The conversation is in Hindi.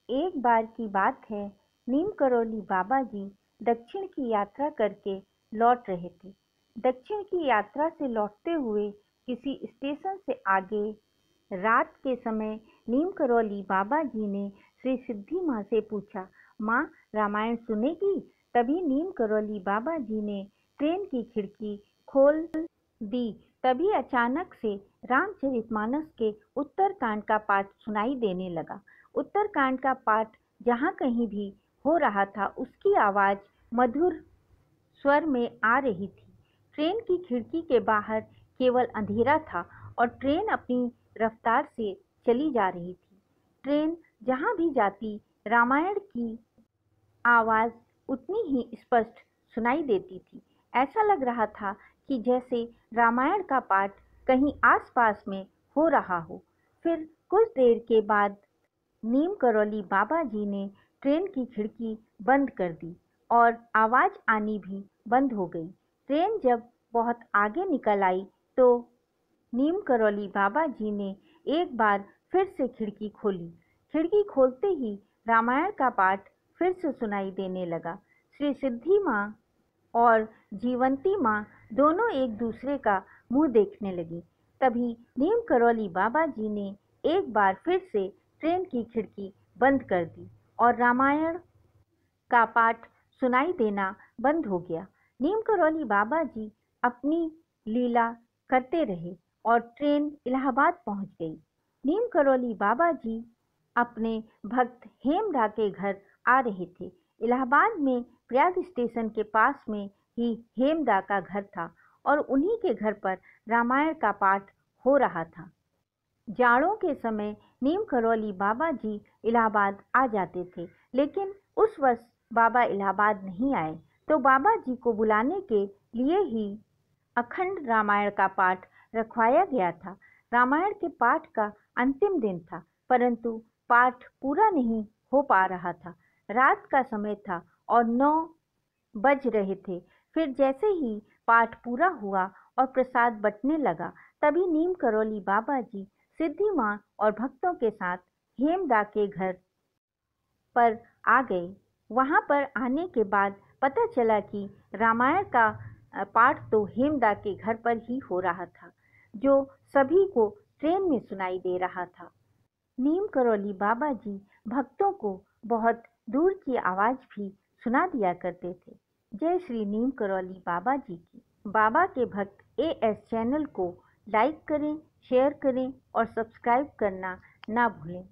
एक बार की बात है, नीम करौली बाबा जी दक्षिण की यात्रा करके लौट रहे थे। दक्षिण की यात्रा से लौटते हुए किसी स्टेशन से आगे रात के समय नीम करौली बाबा जी ने श्री सिद्धि माँ से पूछा, माँ रामायण सुनेगी? तभी नीम करौली बाबा जी ने ट्रेन की खिड़की खोल दी। तभी अचानक से रामचरितमानस के उत्तरकांड का पाठ सुनाई देने लगा। उत्तरकांड का पाठ जहाँ कहीं भी हो रहा था, उसकी आवाज़ मधुर स्वर में आ रही थी। ट्रेन की खिड़की के बाहर केवल अंधेरा था और ट्रेन अपनी रफ्तार से चली जा रही थी। ट्रेन जहाँ भी जाती, रामायण की आवाज़ उतनी ही स्पष्ट सुनाई देती थी। ऐसा लग रहा था कि जैसे रामायण का पाठ कहीं आसपास में हो रहा हो। फिर कुछ देर के बाद नीम करौली बाबा जी ने ट्रेन की खिड़की बंद कर दी और आवाज़ आनी भी बंद हो गई। ट्रेन जब बहुत आगे निकल आई तो नीम करौली बाबा जी ने एक बार फिर से खिड़की खोली। खिड़की खोलते ही रामायण का पाठ फिर से सुनाई देने लगा। श्री सिद्धि माँ और जीवंती माँ दोनों एक दूसरे का मुंह देखने लगी। तभी नीम करौली बाबा जी ने एक बार फिर से ट्रेन की खिड़की बंद कर दी और रामायण का पाठ सुनाई देना बंद हो गया। नीम करौली बाबा जी अपनी लीला करते रहे और ट्रेन इलाहाबाद पहुंच गई। नीम करौली बाबा जी अपने भक्त हेमदा के घर आ रहे थे। इलाहाबाद में प्रयाग स्टेशन के पास में ही हेमदा का घर था और उन्हीं के घर पर रामायण का पाठ हो रहा था। जाड़ों के समय नीम करौली बाबा जी इलाहाबाद आ जाते थे, लेकिन उस वर्ष बाबा इलाहाबाद नहीं आए, तो बाबा जी को बुलाने के लिए ही अखंड रामायण का पाठ रखवाया गया था। रामायण के पाठ का अंतिम दिन था, परंतु पाठ पूरा नहीं हो पा रहा था। रात का समय था और 9 बज रहे थे। फिर जैसे ही पाठ पूरा हुआ और प्रसाद बंटने लगा, तभी नीम करौली बाबा जी सिद्धि माँ और भक्तों के साथ हेमदा के घर पर आ गए। वहाँ पर आने के बाद पता चला कि रामायण का पाठ तो हेमदा के घर पर ही हो रहा था, जो सभी को ट्रेन में सुनाई दे रहा था। नीम करौली बाबा जी भक्तों को बहुत दूर की आवाज़ भी सुना दिया करते थे। जय श्री नीम करौली बाबा जी की। बाबा के भक्त एएस चैनल को लाइक करें, शेयर करें और सब्सक्राइब करना ना भूलें।